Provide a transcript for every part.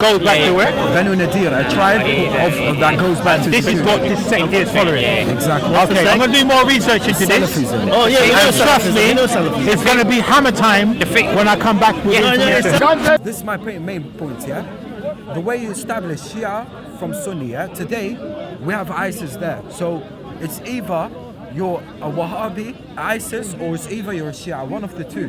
Goes back to where? Banu Nadir, a tribe that goes back to. This is what this sect is following. Exactly. Okay, I'm going to do more research into this. Salafism. Oh yeah, And trust me, it's going to be hammer time when I come back with information. This is my main point, yeah? The way you establish Shia from Sunni, yeah? Today, we have ISIS there. So it's either you're a Wahhabi, ISIS, or it's either you're a Shia, one of the two.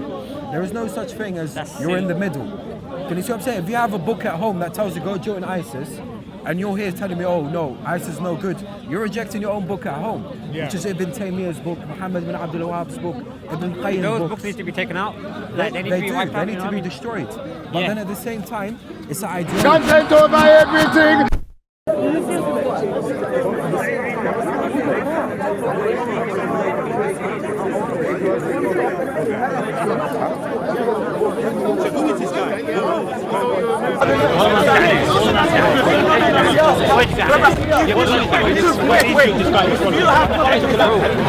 There is no such thing as you're in the middle. Can you see what I'm saying? If you have a book at home that tells you go join ISIS, and you're here telling me, oh no, ISIS is no good, you're rejecting your own book at home, which is Ibn Taymiyyah's book, Muhammad bin Abdul Wahhab's book, Ibn Qayyim's book. Those books need to be taken out. They need to be destroyed. But then at the same time, it's an idea. Content over everything.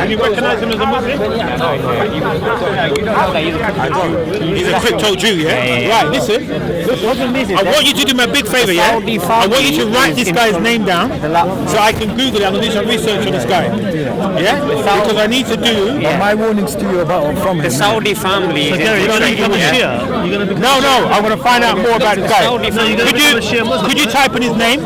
And you recognize him as a Muslim? He's a crypto Jew, yeah? Right, listen. I want you to do me a big favor, yeah? I want you to write this guy's name down so I can Google it. I'm going to do some research on this guy. Yeah? Because I need to do... My warnings to you about from him. The Saudi family. You're going to become a Shia? No, I'm going to find out more about this guy. Could you type in his name?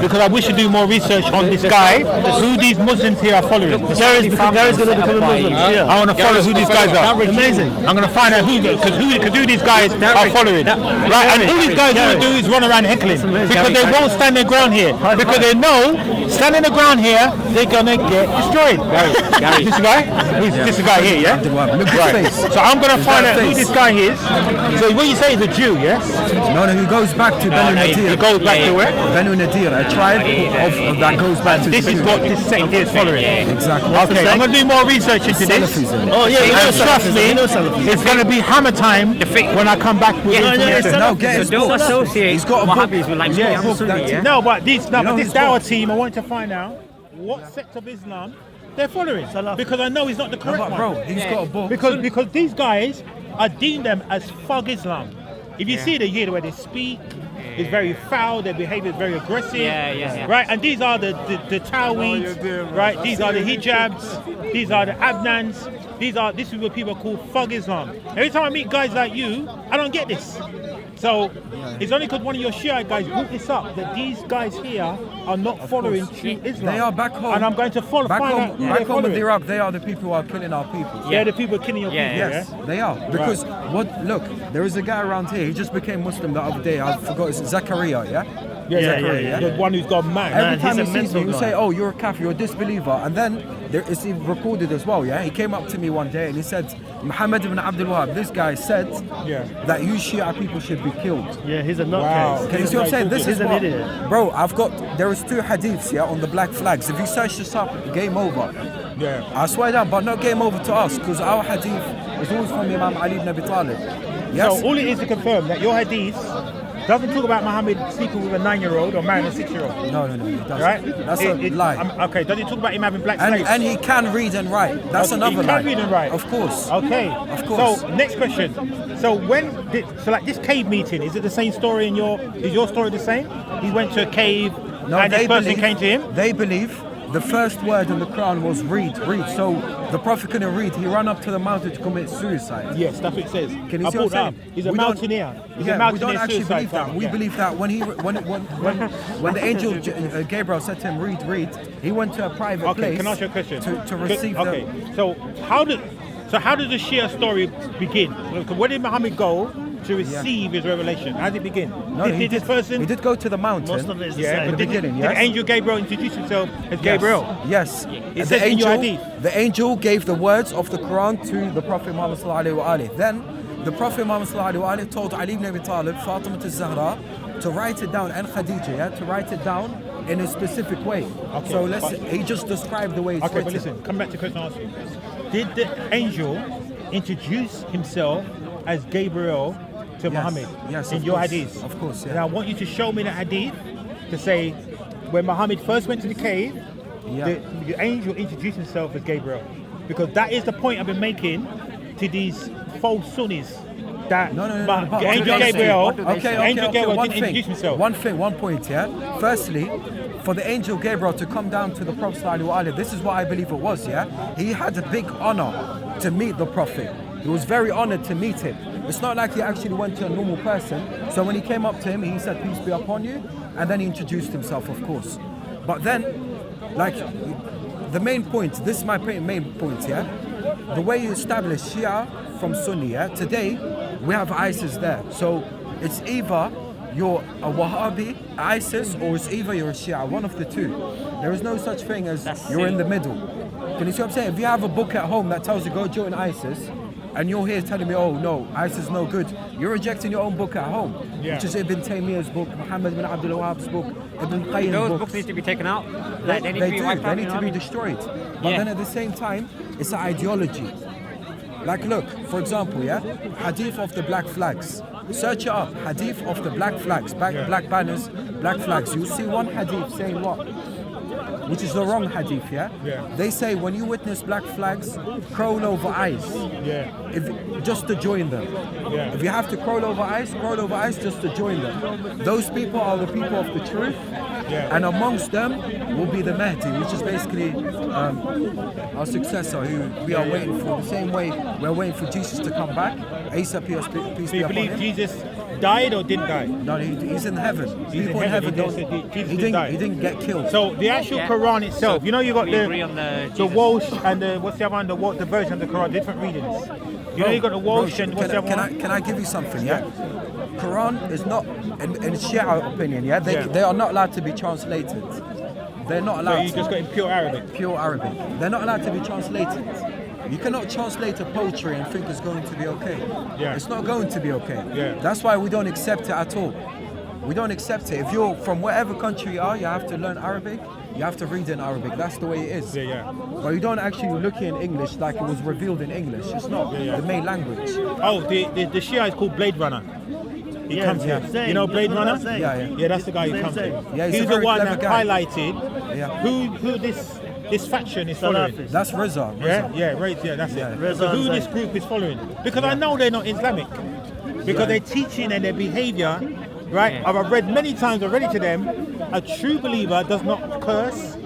Because I wish to do more research on this guy, who these Muslims here are following. There is going to become a Muslim. I want to follow who these guys are. Amazing. I'm going to find out who these guys are following. Right, and all these guys want to do is run around heckling because they won't stand their ground here. Because they know, standing the ground here, they're going to get destroyed. Gary. This guy? This guy here, yeah? Look at his face. So I'm going to find out who this guy is. So what you say is a Jew, yes? No, he goes back to Banu Nadir. He goes back to where? Banu Nadir, a tribe that goes back to. This is what this sect is following. Exactly. Okay, I'm going to do more research into this. Salafism. Oh yeah, And trust me, it's going to be hammer time when I come back with information. No, get his book. He's got a book. Wahhabis with like No, but this Dawah team, I want to find out what sect of Islam they're following. Because I know he's not the correct one. Bro, he's got a book. Because these guys are deemed them as Fug Islam. If you see the way they speak, it's very foul, their behavior is very aggressive. Right? And these are the Taweeds, right? These are the hijabs, these are the Adnans, this is what people call Fug Islam. Every time I meet guys like you, I don't get this. So it's only because one of your Shia guys brought this up that these guys here are not following true Islam. They are back home. And I'm going to find out who back home in Iraq, they are the people who are killing our people. They're the people killing your people. Yes, they are. Because look, there is a guy around here, he just became Muslim the other day. I forgot, it's Zakaria, Yeah. The one who's gone mad. Every time he sees me, he will say, oh, you're a kafir, you're a disbeliever. And then it's recorded as well, yeah? He came up to me one day and he said, Muhammad ibn Abdul Wahhab, this guy said that you Shia people should be killed. Yeah, he's a nutcase. Can you see what I'm saying? This is an idiot. Bro, there is 2 hadiths on the black flags. If you search this up, game over. Yeah. I swear down, but not game over to us, because our hadith is always from Imam Ali ibn Abi Talib. Yes? So all it is to confirm that your hadith doesn't talk about Muhammad sleeping with a 9-year-old or marrying a 6-year-old. No, it doesn't. Right? That's a lie. Okay, does it talk about him having black slaves? And he can read and write. That's another lie. He can read and write? Of course. Okay. Of course. So, next question. So like this cave meeting, is it the same story is your story the same? He went to a cave and this person came to him? They believe the first word in the Quran was read. So the Prophet couldn't read. He ran up to the mountain to commit suicide. Yes, that's what it says. Can you see what I'm saying? He's a mountaineer. We don't actually believe that. We believe that when the angel Gabriel said to him, read, he went to a private place. Can I ask you a question? To receive So how does the Shia story begin? Where did Muhammad go to receive his revelation? How did it begin? No, he did go to the mountain. Most of it is the At same. the beginning, yes? Did angel Gabriel introduce himself as Gabriel? Yes. It says in your hadith. The angel gave the words of the Quran to the Prophet Muhammad sallallahu alaihi wasallam. Then the Prophet Muhammad sallallahu alaihi wasallam told Ali ibn Abi Talib, Fatima al-Zahra, to write it down, and Khadija, to write it down in a specific way. Okay, so he just described the way it's written. But listen, come back to the question I asked you. Did the angel introduce himself as Gabriel to Muhammad in your hadith? Of course, And I want you to show me the hadith to say when Muhammad first went to the cave, the angel introduced himself as Gabriel. Because that is the point I've been making to these false Sunnis that No. but Angel Gabriel, Angel Gabriel One didn't thing, introduce himself. one point, yeah. Firstly, for the angel Gabriel to come down to the Prophet ﷺ, this is what I believe it was, yeah. He had a big honor to meet the Prophet. He was very honored to meet him. It's not like he actually went to a normal person. So when he came up to him, he said, "Peace be upon you," and then he introduced himself, of course. But then, like, the main point, this is my main point, yeah. The way you establish Shia from Sunni, yeah. Today, we have ISIS there. So it's either you're a Wahhabi, ISIS, or it's either you're a Shia, one of the two. There is no such thing as you're in the middle. Can you see what I'm saying? If you have a book at home that tells you go join ISIS, and you're here telling me, oh no, ISIS is no good, you're rejecting your own book at home, which is Ibn Taymiyyah's book, Muhammad bin Abdul Wahhab's book, Ibn Qayyim's Those book. books need to be taken out. They need to be do. wiped out, They need to be destroyed. But then at the same time, it's an ideology. Like, look, for example, yeah, Hadith of the black flags. Search it up. Hadith of the black flags, black banners, black flags. You'll see one hadith saying what? Which is the wrong hadith, yeah? They say when you witness black flags, crawl over ice. Just to join them. If you have to crawl over ice just to join them. Those people are the people of the truth. And amongst them will be the Mahdi, which is basically our successor who we are waiting for. The same way we're waiting for Jesus to come back. Isa, peace be upon him. Do you believe Jesus died or didn't die? No, he's in heaven. He's People in heaven. he didn't get killed. So the actual Quran itself, you know, you got the Walsh and what's the other one? The version of the Quran, different readings. You know, you got the Walsh and what's the other one? Can I give you something? Yeah. Quran is not, in Shia opinion, yeah, they are not allowed to be translated. They're not allowed. So you just got in pure Arabic. Pure Arabic. They're not allowed to be translated. You cannot translate a poetry and think it's going to be okay. It's not going to be okay. That's why we don't accept it at all. We don't accept it. If you're from whatever country you are, you have to learn Arabic. You have to read in Arabic. That's the way it is. But you don't actually look in English like it was revealed in English. It's not the main language. Oh, the Shia is called Blade Runner. He comes here. You know Blade Runner? Yeah, that's the guy who comes here. Yeah, he's the one that highlighted who this faction is following. That's Reza. That's it. So who this group is following? Because I know they're not Islamic. Because their teaching and their behavior, right? I've read many times already to them, a true believer does not curse,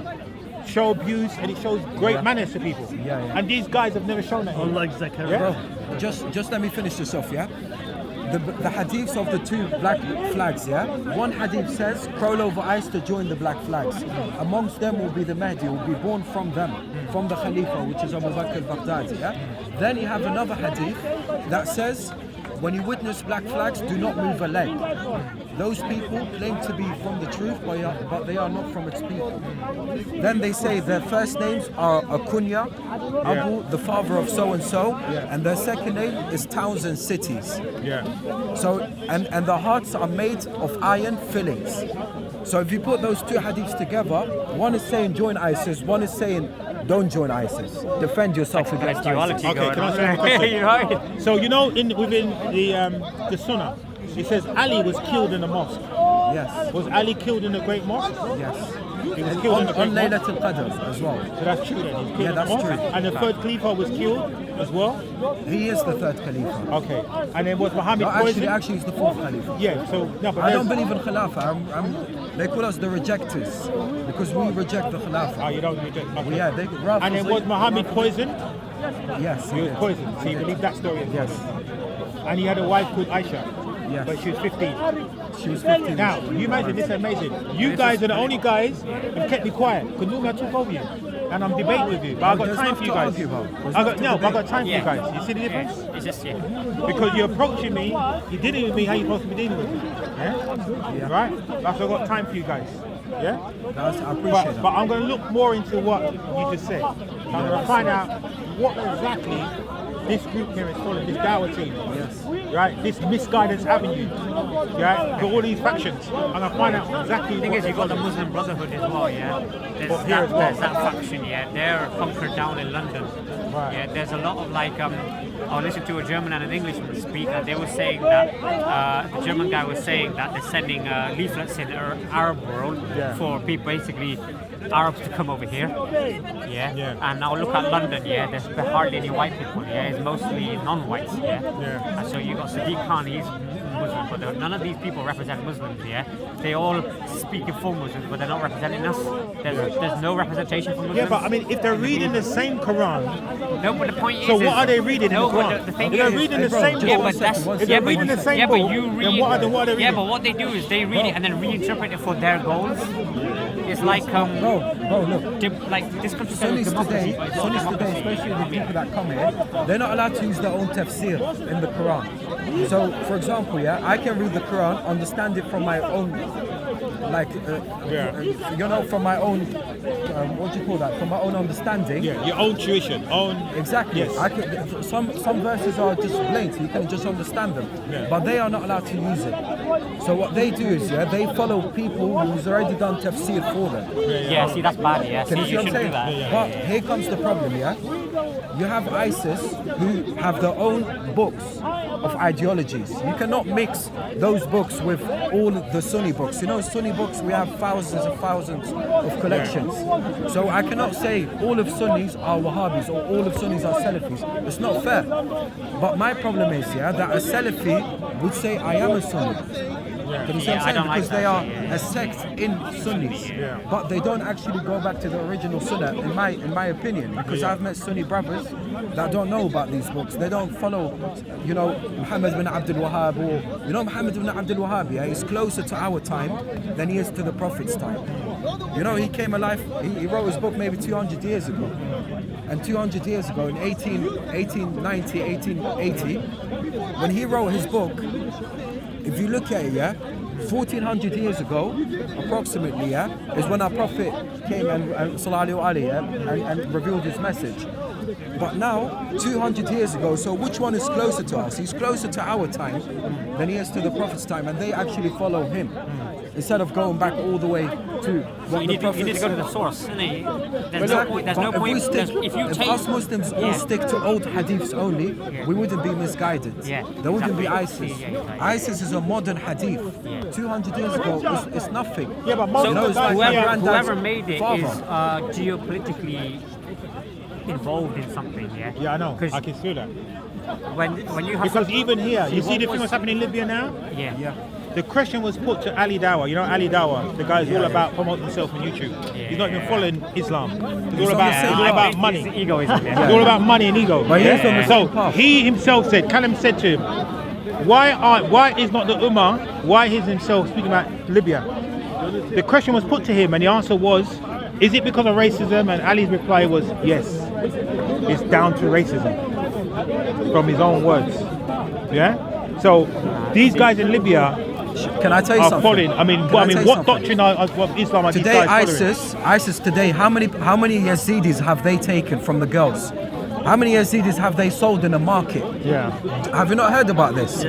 show abuse, and it shows great manners to people. And these guys have never shown that. Unlike Zakaria. Bro, just let me finish this off, yeah? The hadiths of the two black flags, yeah? One hadith says, crawl over ice to join the black flags. Amongst them will be the Mahdi, will be born from them, from the Khalifa, which is Abu Bakr al-Baghdadi, yeah? Then you have another hadith that says, when you witness black flags, do not move a leg. Those people claim to be from the truth, but they are not from its people. Then they say their first names are Akunya, Abu, the father of so-and-so, and their second name is towns and cities. So, and the hearts are made of iron fillings. So if you put those two hadiths together, one is saying join ISIS, one is saying don't join ISIS. Defend yourself against ISIS. Okay, can I ask you a question? So you know, within the Sunnah, it says Ali was killed in the mosque. Yes. Was Ali killed in the Great Mosque? Yes. He was killed in the Great on Mosque. Laylatul Qadr as well. So that's true then. He was killed in the that's mosque. true. And the third Khalifa was killed as well. He is the third Khalifa. Okay. And then was Muhammad No, poisoned? actually, he's the fourth Khalifa. Yeah. So no, but I don't believe in Khilafah. They call us the rejectors because we reject the Khilafah. Oh, you don't reject. Okay. Yeah, they and then was Muhammad poisoned? Yes, He was did. poisoned. So you believe that story as well? Yes. And he had a wife called Aisha. Yes. But she was 15. She was 15. Now, you imagine this is amazing. You guys are the only guys who kept me quiet. Because normally I talk over you. And I'm debating with you. But I've got time for you guys. I've got time for you guys. You see the difference? It's just, Because you're approaching me, you're dealing with me how you're supposed to be dealing with me. Yeah? Right? That's why I've got time for you guys. Yeah? I appreciate that. But I'm going to look more into what you just said. I'm going to find out what exactly this group here is following, this Dawah team. Yes. Right? This misguidance avenue. Right? For all these factions. I'm going to find out exactly the thing what is, you've got the Muslim Brotherhood as well, yeah? There's that faction, yeah? They're conquered down in London. Right. Yeah, there's a lot of like I listened to a German and an Englishman speak, and they were saying that the German guy was saying that they're sending leaflets in the Arab world for people, basically Arabs, to come over here. And now look at London. There's hardly any white people. It's mostly non-whites. And so you got Sadiq Khan, he's Muslim, but none of these people represent Muslims. They all speak in full Muslims, but they're not representing us. There's no representation for Muslims. Yeah, but I mean, if they're reading the same Quran, no, but the point is, so what are they reading in the Quran? But the thing they're is, reading the same book. If they're reading the same book, you read. then what are they reading? But what they do is they read it and then reinterpret it for their goals. It's like bro, look. Like this country Sunnis today, especially the people that come here, they're not allowed to use their own tafsir in the Quran. So, for example, I can read the Quran, understand it from my own, from my own, what do you call that? From my own understanding. Yeah, your own tuition, Exactly. Yes. I can, some verses are just blatant, you can just understand them, but they are not allowed to use it. So what they do is, they follow people who's already done tafsir for them. See, that's bad. Can you see what I'm saying? But here comes the problem, You have ISIS who have their own books of ideologies. You cannot mix those books with all the Sunni books. You know, Sunni books, we have thousands and thousands of collections. So I cannot say all of Sunnis are Wahhabis or all of Sunnis are Salafis. It's not fair. But my problem is, that a Salafi would say, I am a Sunni. Can you see what I'm saying? Because they are a sect in Sunnis, but they don't actually go back to the original Sunnah, in my opinion. Because I've met Sunni brothers that don't know about these books. They don't follow, Muhammad bin Abdul Wahhab, or Muhammad bin Abdul Wahhab. He's closer to our time than he is to the Prophet's time. He came alive. He wrote his book maybe 200 years ago. And 200 years ago, in 1890, 1880, when he wrote his book, if you look at it, 1400 years ago, approximately, is when our Prophet came and sallallahu alayhi and revealed his message. But now, 200 years ago, so which one is closer to us? He's closer to our time than he is to the Prophet's time, and they actually follow him. Instead of going back all the way to what you the need Prophet to go to said. the source. There's no point. If us Muslims all stick to old hadiths only, we wouldn't be misguided. There wouldn't be ISIS. ISIS is a modern hadith. 200 years ago, it's nothing. Yeah, but most So of the guys, whoever made it father. is geopolitically involved in something. Yeah, I know. I can feel that. When you have Because even here, you see the thing what's happening in Libya now? The question was put to Ali Dawah. You know Ali Dawah, the guy who's all about promoting himself on YouTube. He's not even following Islam. It's all about money. It's egoism. It's all about money and ego. So he himself said, Callum said to him, why is not the Ummah, why is himself speaking about Libya? The question was put to him and the answer was, is it because of racism? And Ali's reply was, yes, it's down to racism. From his own words. So these guys in Libya Can I tell you something? following. What doctrine of Islam are today, these guys following? ISIS today, how many Yazidis have they taken from the girls? How many Yazidis have they sold in the market? Have you not heard about this?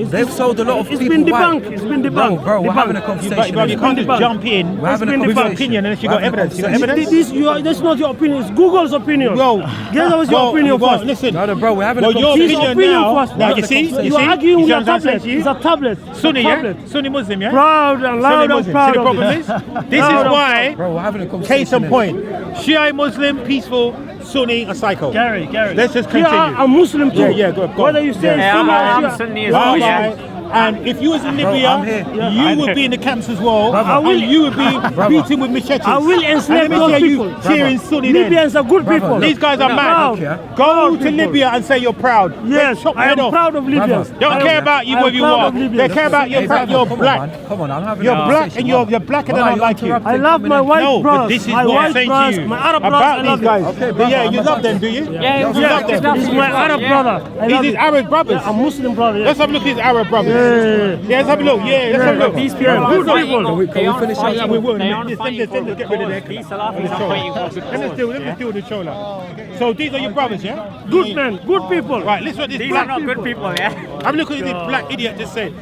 They've sold a lot of people. It's been debunked. Bro, we're having a conversation. But you can't just jump in We're having a with an conversation. opinion unless you got evidence. You got evidence? That's not your opinion. It's Google's opinion. Get us your opinion first. Listen. No, bro, we're having a Your conversation. opinion now. first. Now you see? You are arguing with see a what I'm saying tablet. to you? It's a tablet. Sunni, tablet. Sunni Muslim, yeah? Proud and loud Sunni and Muslim. proud See the of problem it. is? This is why, Bro, we're having a conversation. case in point, Shia Muslim, peaceful, Sunni, a psycho. Gary. Let's just You continue. are a Muslim too. Go on. Whether you say Yeah, Sunni or I'm Shia. Sunni as well, Right. And if you was in Libya, I'm here. you would be in the camps as well, Brother. and you would be beaten with machetes. I will enslave And let me those hear you people. cheering Sunni then. Libyans are good people. These guys are mad. Proud. Go Proud to people. Libya and say you're proud. Yes, Chop I your am head off. proud of Libyans. Don't care about you I am whether you proud are. of Libyans. They care about your fact you're black. Come on, I'm having You're a black conversation. and you're blacker than I like you. I love my white No, but brothers. this is my what I'm white saying brothers, to you my Arab brothers, about I these love guys. Okay, But brother, yeah, I'm you about love them, to- do you? Yeah, You love This them. is my Arab brother. I These love is it. Arab brothers. I'm Muslim brother. Let's have a look at these Arab brothers. Yeah. Let's have a look. Let's have a look. These people Yeah, are good fighting. people. They aren't finish fighting. up? We will. They aren't Let's fighting for good get rid of cause. that. These Salafis are fighting for good Let me cause. do the chola. So these are your brothers, yeah? Good men, good people. Right, listen what this These are black not good people, yeah? I'm looking at this black idiot just said.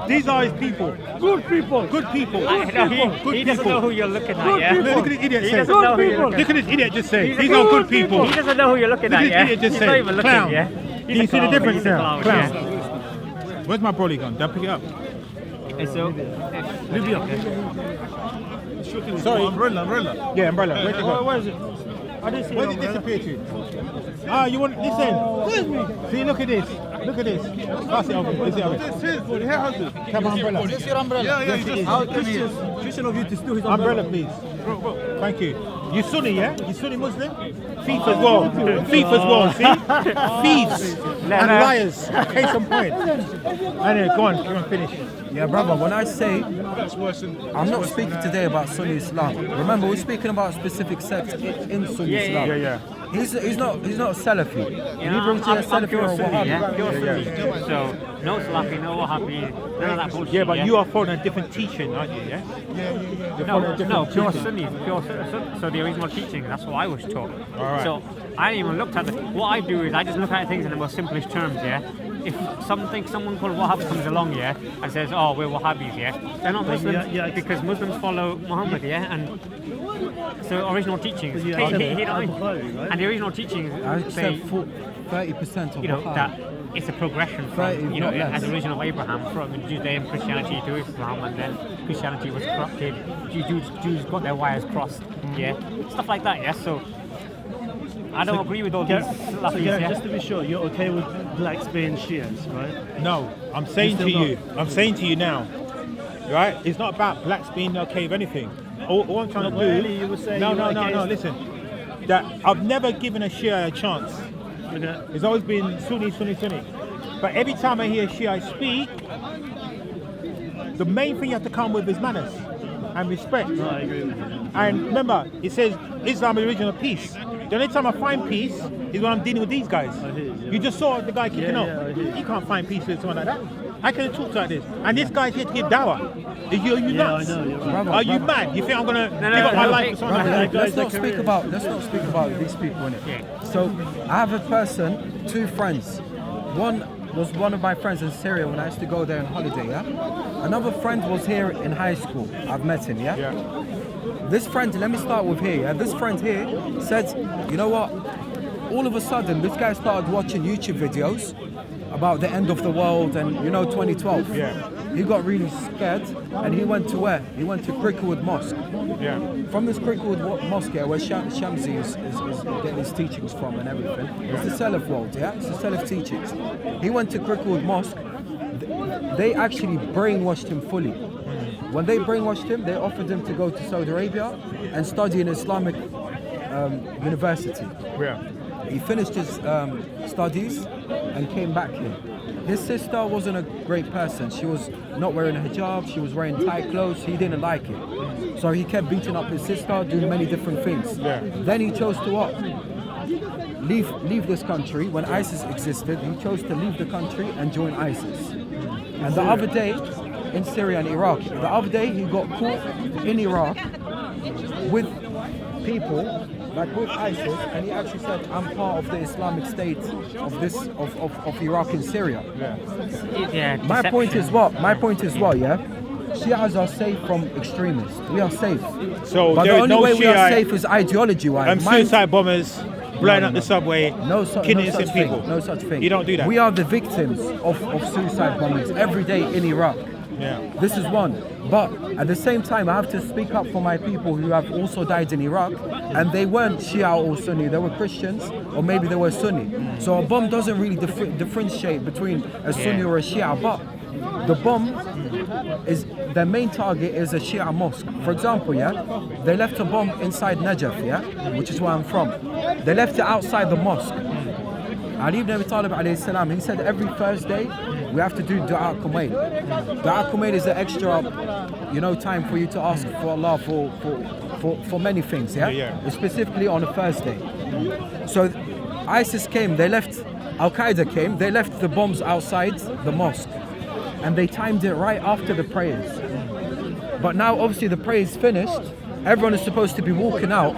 These are his people. Good people. Good people. I know, he doesn't know who you're looking at, yeah? Look at this idiot He say. doesn't know who you're people. looking Look at this idiot just say. He's a These are good good people. He doesn't know who you're looking Look at, at yeah? this idiot just He's say. not even looking, Clown. yeah? Do you see the difference He's a now? clown, Clown. yeah. Where's my brolly gone? Don't pick it up. And so, Sorry. Umbrella. Yeah, umbrella. Where's it gone? Where is it? I didn't see Where it. did it disappear to? Ah, you want listen? See, look at this. Look at this. Pass it over. Is it over? Come on, umbrella. This your umbrella? Yes, it is. Christian of you to steal his Umbrella, please. Thank you. You Sunni, yeah? You Sunni Muslim? Thief as well. Thief as well, see? Thieves and liars. Case on point. Anyway, go on. You want to finish? Yeah, brother, when I say I'm not speaking today about Sunni Islam. Remember, we're speaking about specific sects in Sunni Islam. Yeah. He's not a Salafi. you know, Neither is he a I'm Salafi pure or a Sunni, Wahhabi. yeah? Pure Sunni. So, no Salafi, no Wahhabi, none of that bullshit. Yeah, but you are following a different teaching, aren't you? Yeah. You're following a different pure teaching. Sunni, so the original teaching, that's what I was taught. Alright. So I didn't even looked at it. What I do is I just look at things in the most simplest terms, yeah? If someone called Wahhabi comes along, yeah, and says, oh, we're Wahhabis, yeah? They're not Muslims because Muslims follow Muhammad, yeah? And so original teachings, and the original teachings I say, accept 30% of you know, Wahhabi. that it's a progression from, 30, you know, not less. as the origin of Abraham, from Judaism, Christianity to Islam, and then Christianity was corrupted, Jews got their wires crossed, yeah, stuff like that, yeah, so I don't agree with all these Salafis, yeah. Just to be sure, you're okay with blacks being Shias, right? No, I'm saying to you. I'm saying to you now. Right? It's not about blacks being okay with anything. All I'm trying to do. earlier you were saying you were No. against- Listen, that I've never given a Shia a chance. Okay. It's always been Sunni. But every time I hear Shia speak, the main thing you have to come with is manners and respect. No, I agree with you. And remember, it says Islam is the religion of peace. The only time I find peace is when I'm dealing with these guys. I hear you. You just saw the guy kicking Yeah, off. I hear you. You can't find peace with someone like that. I can talk like this. And this guy's here to give dawah. Are you Yeah, nuts? I know, you're right. Are you mad? You think I'm gonna give up my life for someone Brother, like that? let's not speak about these people innit? So I have a person, two friends. One was one of my friends in Syria when I used to go there on holiday, yeah? Another friend was here in high school. I've met him, yeah? This friend, let me start with here, yeah? This friend here said, you know what? All of a sudden, this guy started watching YouTube videos about the end of the world and, 2012. Yeah. He got really scared and he went to where? He went to Cricklewood Mosque. Yeah. From this Cricklewood Mosque, yeah, where Shamsi is getting his teachings from and everything, it's the Salaf world, yeah? It's the Salaf teachings. He went to Cricklewood Mosque. They actually brainwashed him fully. When they brainwashed him, they offered him to go to Saudi Arabia and study in Islamic university. Yeah. He finished his studies and came back here. His sister wasn't a great person. She was not wearing a hijab, she was wearing tight clothes, he didn't like it. So he kept beating up his sister, doing many different things. Yeah. Then he chose to what? Leave this country. When ISIS existed, he chose to leave the country and join ISIS. And the other day, in Syria and Iraq, the other day he got caught in Iraq with people like with ISIS, and he actually said, I'm part of the Islamic State of Iraq and Syria. Yeah, My point is what? Yeah? Shias are safe from extremists. We are safe. So But there the is only no way we are Shia safe is ideology-wise. suicide bombers blowing up the subway, killing No innocent such people. thing. No such thing. You don't do that. We are the victims of suicide bombings every day in Iraq. Yeah. This is one. But at the same time, I have to speak up for my people who have also died in Iraq, and they weren't Shia or Sunni, they were Christians, or maybe they were Sunni. So a bomb doesn't really differentiate between a Sunni or a Shia, but the bomb is, their main target is a Shia mosque. For example, yeah, they left a bomb inside Najaf, yeah, which is where I'm from. They left it outside the mosque. Ali ibn Abi Talib alayhi salam, he said every Thursday we have to do Dua Kumail. Dua Kumail is an extra, time for you to ask for Allah for many things, yeah? Yeah. Specifically on a Thursday. So ISIS came, they left, Al-Qaeda came, they left the bombs outside the mosque. And they timed it right after the prayers. But now obviously the prayers finished, everyone is supposed to be walking out,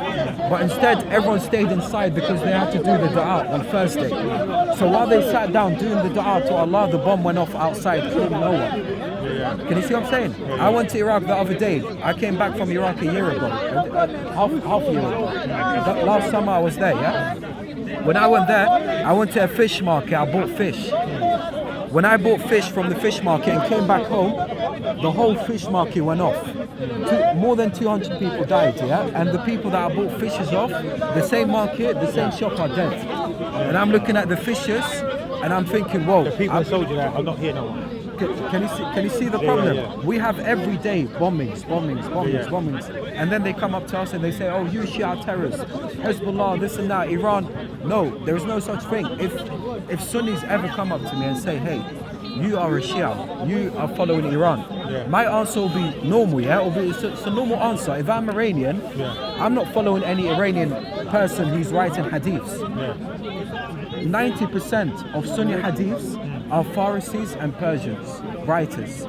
but instead everyone stayed inside because they had to do the dua on Thursday. So while they sat down doing the dua to Allah, the bomb went off outside, killing no one. Can you see what I'm saying? I went to Iraq the other day. I came back from Iraq a year ago, half a year ago. Last summer I was there, yeah? when I went there, I went to a fish market. I bought fish. When I bought fish from the fish market and came back home, the whole fish market went off. More than 200 people died, yeah? And the people that I bought fishes off, the same market, the same shop are dead. And I'm looking at the fishes and I'm thinking, whoa. The people that sold you that are not here no more. Can you see the problem? We have every day bombings. And then they come up to us and they say, oh, you Shia terrorists, Hezbollah, this and that, Iran. No, there is no such thing. If Sunnis ever come up to me and say, hey, you are a Shia, you are following Iran, my answer will be normal, it's a normal answer. If I'm Iranian, I'm not following any Iranian person who's writing hadiths. 90% of Sunni hadiths are Pharisees and Persians, writers.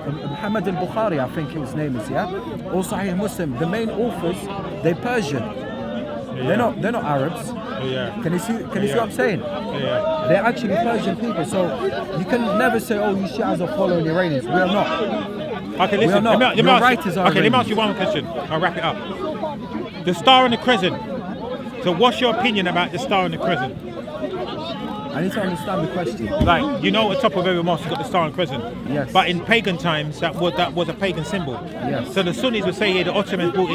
Muhammad al-Bukhari, I think his name is, or Sahih Muslim. The main authors, they're Persian. They're not Arabs. Can you see what I'm saying? They're actually Persian people. So you can never say, oh, you Shias are following Iranians. We are not. Okay, listen. Let me ask you one question. I'll wrap it up. The Star and the Crescent. So what's your opinion about the Star and the Crescent? I need to understand the question. Like, you know, at the top of every mosque, you've got the Star and Crescent. Yes. But in pagan times, that was a pagan symbol. Yes. So the Sunnis would say here the Ottomans brought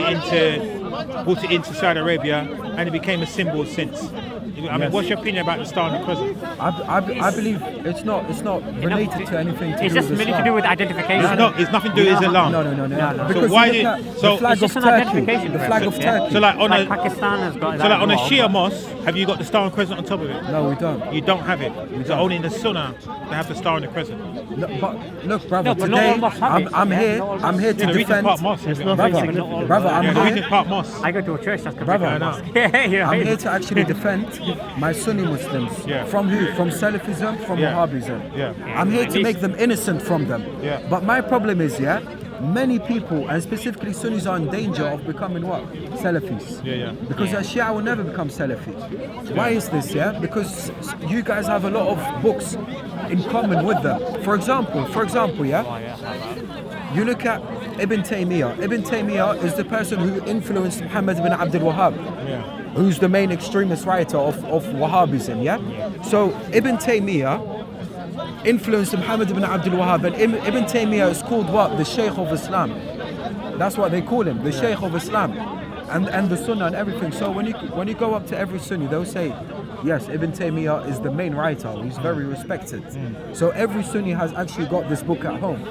it into Saudi Arabia, and it became a symbol since. I mean, what's your opinion about the Star and the Crescent? I believe it's not related to anything to it's do just with merely Islam. to do with identification. It's nothing to do with Islam. No. So why did the flag of Turkey? The flag of Turkey. So like Pakistan has got that. So like on a as well. Shia mosque, have you got the Star and Crescent on top of it? No, we don't. You don't have it. So only in the Sunnah they have the Star and the Crescent. No, but look, brother, but no today one must have it. I'm here to The Regent's defend. Park Mosque. Brother, I'm the here. Regent's Park Mosque. I go to a church that's Brother, completely mosque. I'm here to actually defend my Sunni Muslims. From who? From Salafism, from Wahhabism. I'm here to make them innocent from them. But my problem is, many people, and specifically Sunnis, are in danger of becoming what? Salafis. Because a Shia will never become Salafi. Why is this, Because you guys have a lot of books in common with them. For example, you look at Ibn Taymiyyah. Ibn Taymiyyah is the person who influenced Muhammad ibn Abdul Wahhab, who's the main extremist writer of Wahhabism, So Ibn Taymiyyah influenced Muhammad ibn Abdul Wahhab, and Ibn Taymiyyah is called what? The Shaykh of Islam. That's what they call him, the Shaykh of Islam, and the Sunnah and everything. So when you go up to every Sunni, they'll say, yes, Ibn Taymiyyah is the main writer. He's very respected. So every Sunni has actually got this book at home.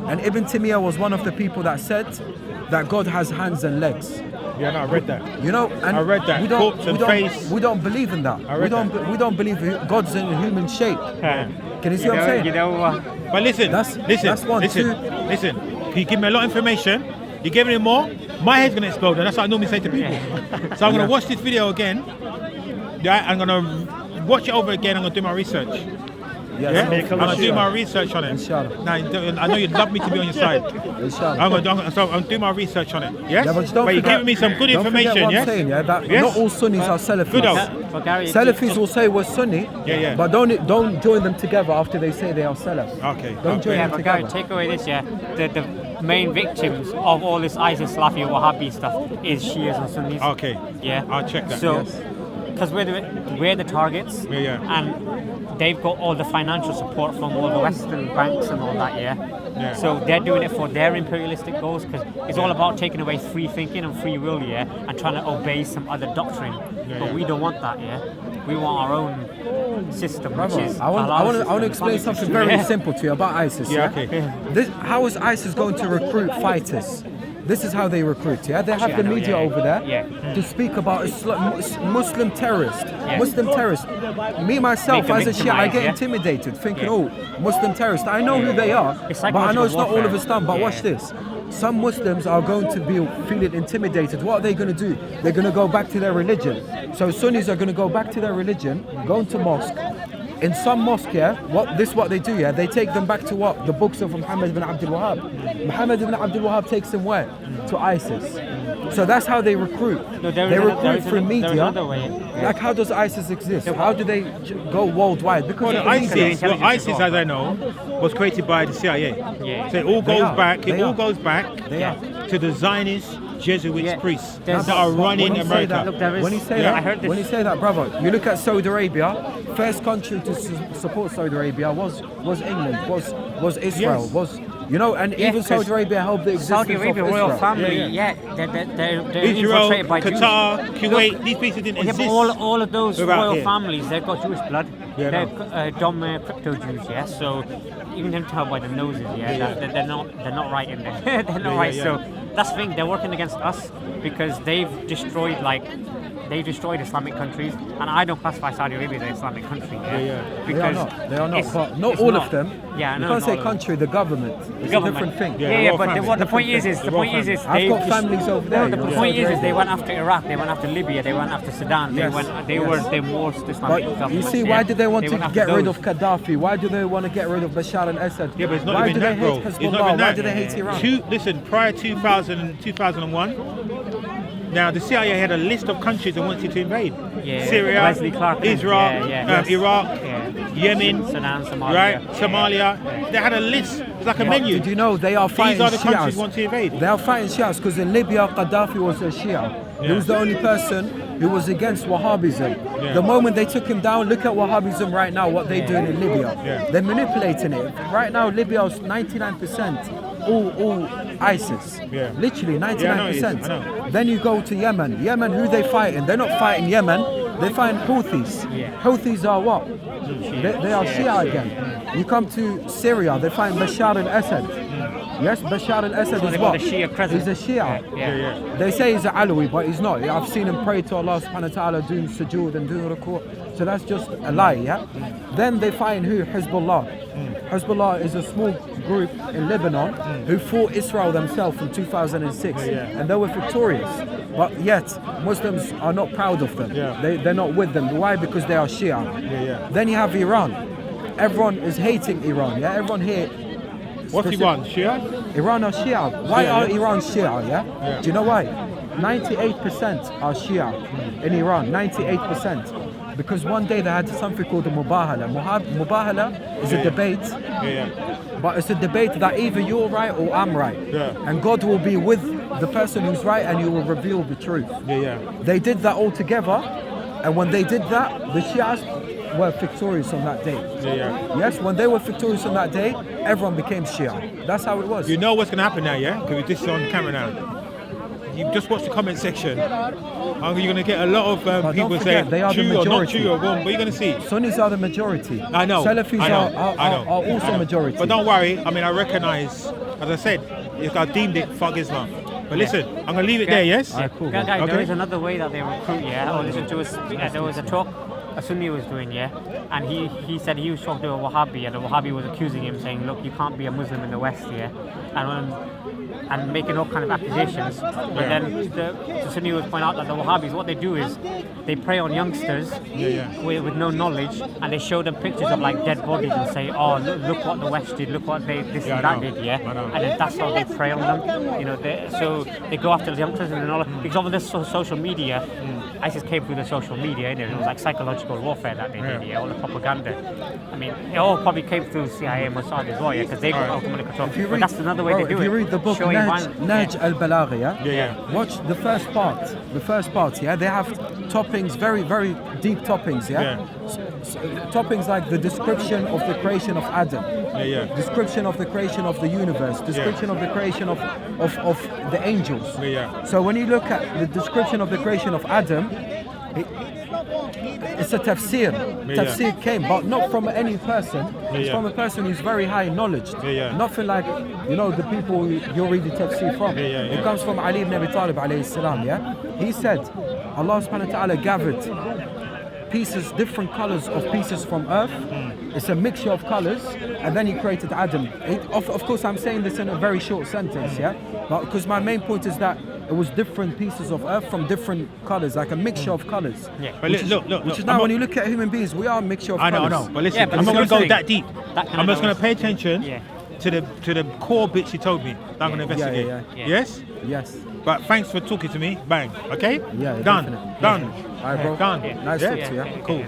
And Ibn Taymiyyah was one of the people that said that God has hands and legs. Yeah, no, I read that. You know, and I read that. We don't believe in that. We don't believe God's in human shape. Can you see what I'm saying? You know, but listen, That's one. listen. You give me a lot of information. You give me more, my head's gonna explode, and that's what I normally say to people. So I'm gonna watch this video again. I'm gonna watch it over again. I'm gonna do my research. I'm gonna do my research on it. Inshallah. Now, I know you'd love me to be on your side. Inshallah. I'm gonna do my research on it. Yes. Yeah, but you're giving me some good information. What Yes. I'm saying, that Yes? not all Sunnis are Salafis. Good. Salafis will say we're Sunni, but don't join them together after they say they are Salaf. Okay. Don't join them but together. Gary, take away this, the main victims of all this ISIS, Salafi, Wahhabi stuff is Shias and Sunnis. Okay. Yeah. I'll check that. So, because we're the targets, and they've got all the financial support from all the Western banks and all that, So they're doing it for their imperialistic goals, because it's all about taking away free thinking and free will, and trying to obey some other doctrine. But we don't want that, We want our own system, which is I want to explain something very simple to you about ISIS. How is ISIS going to recruit fighters? This is how they recruit, They have the media over there to speak about Muslim terrorists. Muslim terrorists. Me, myself, as a Shia, I get intimidated thinking, Muslim terrorists. I know who they are, but I know it's not all of Islam. But watch this. Some Muslims are going to be feeling intimidated. What are they going to do? They're going to go back to their religion. So Sunnis are going to go back to their religion, go into mosque. In some mosque, what they do, they take them back to what? The books of Muhammad ibn Abdul Wahhab. Muhammad ibn Abdul Wahhab takes them where? To ISIS. So that's how they recruit. They recruit through media. Like, how does ISIS exist? How do they go worldwide? Because ISIS, as I know, was created by the CIA. So it all goes back. It all goes back to the Zionists Jesuit priests There's- that are But running when you say America. that- Look, there is- when you say Yeah. I that, heard this. when you say that, brother, you look at Saudi Arabia. First country to support Saudi Arabia was England, was Israel, Yes. was and Yeah, even Saudi 'cause Arabia helped the existence Saudi Arabia of royal Israel. family, Yeah, they're Israel, infiltrated by Jews. Qatar, Kuwait, Look, these places didn't yeah, exist. but all of those without royal here. families, they've got Jewish blood. Yeah, They're dumb crypto Jews, yeah. So you can tell by the noses, that they're not right in there. They're not right. yeah. So that's the thing. They're working against us because they've destroyed Islamic countries, and I don't classify Saudi Arabia as an Islamic country. Because They are not, it's- but not it's all not. of them. Yeah, you no, can't not say all of them. country, the government. It's Government. a different thing. Yeah, Yeah, royal but family. the point is, The royal family. I've got families over there. The point is, they went after Iraq, they went after Libya, they went after Sudan. Yes, They were the most Islamic But you governments, see, yeah. why did they want went to after get rid those. of Gaddafi? Why do they want to get rid of Bashar al-Assad? Yeah, but it's not Why even do that, they bro. hate It's Hezbollah? not even Why that. do they hate Iran? Listen, prior to 2001, now the CIA had a list of countries they wanted to invade. Yeah, Syria, Wesley Clark. Israel, Iraq, Yemen, Sudan, Somalia. right? Somalia. They had a list. It's like a menu. Did you know they are fighting These are the countries Shias? we want to invade. They are fighting Shias because in Libya, Gaddafi was a Shia. He Yeah. was the only person who was against Wahhabism. Yeah. The moment they took him down, look at Wahhabism right now, what they're doing in Libya. Yeah. They're manipulating it. Right now, Libya is 99% all ISIS. Yeah. Literally 99%. I know. Then you go to Yemen. Yemen, who they fighting? They're not fighting Yemen. They're fighting Houthis. Yeah. Houthis are what? They are Shia again. You come to Syria, they find Bashar al-Assad. Yes, Bashar al-Assad is they what? call the Shia crescent. He's a Shia. Yeah. They say he's an Alawi, but he's not. I've seen him pray to Allah subhanahu wa ta'ala, doing sujood and doing ruku'. So that's just a lie, yeah? Then they find who? Hezbollah. Hezbollah is a small group in Lebanon who fought Israel themselves in 2006. And they were victorious. But yet, Muslims are not proud of them. Yeah. They're not with them. Why? Because they are Shia. Then you have Iran. Everyone is hating Iran, yeah? Everyone here. What's he want? Shia? Iran are Shia. Why Shia, are yeah? Iran Shia, yeah? Do you know why? 98% are Shia in Iran, 98%. Because one day they had something called the Mubahala. Mubahala is a debate, but it's a debate that either you're right or I'm right. Yeah. And God will be with the person who's right and he will reveal the truth. They did that all together, and when they did that, the Shias were victorious on that day. Yes, when they were victorious on that day, everyone became Shia. That's how it was. You know what's going to happen now, yeah? Because this is on camera now. You just watch the comment section. You're going to get a lot of But people don't forget, saying they are the true or not majority. true or wrong, but you're going to see. Sunnis are the majority. I know. Salafis I know, are I know, also I know. majority. But don't worry. I mean, I recognise, as I said, I deemed it Fug Islam. But listen, I'm going to leave it there, yes? Alright, cool. Guys, Okay. there is another way that they recruit, yeah. I listened to there was a talk a Sunni was doing, yeah, and he said he was talking to a Wahhabi, and the Wahhabi was accusing him, saying, look, you can't be a Muslim in the West, yeah, and making all kind of accusations. But then the Sunni would point out that the Wahhabis, what they do is they prey on youngsters with no knowledge, and they show them pictures of like dead bodies and say, oh, look what the West did, look what this and that did, yeah, and then that's how they prey on them, you know. So they go after the youngsters and all, because of this social media. ISIS came through the social media, and it was like psychological warfare that they did, all the propaganda. I mean, it all probably came through CIA and Mossad as well, because they got ultimate control. But that's another way they do it. If you read the book Naj al-Balagha, watch the first part. They have toppings, very, very deep toppings, toppings like the description of the creation of Adam, description of the creation of the universe, description of the creation of the angels. So when you look at the description of the creation of Adam, it's a tafsir. Tafsir came, but not from any person. It's from a person who's very high in knowledge. Nothing like, the people you're reading tafsir from. It comes from Ali ibn Abi Talib alayhi salam, He said, Allah subhanahu wa ta'ala gathered pieces, different colors of pieces from earth. It's a mixture of colors, and then he created Adam. Of course, I'm saying this in a very short sentence, but because my main point is that it was different pieces of earth from different colors, like a mixture of colors. But look. Which is now, when you look at human beings, we are a mixture of colors. I know. But listen, but I'm not going to go listening. that deep. I'm just going to pay attention to the core bits you told me that I'm going to investigate. Yes? Yes. But thanks for talking to me. Bang. Okay? Yeah, Done. definitely. Done. All right, bro. Done. Nice talk to you. Cool.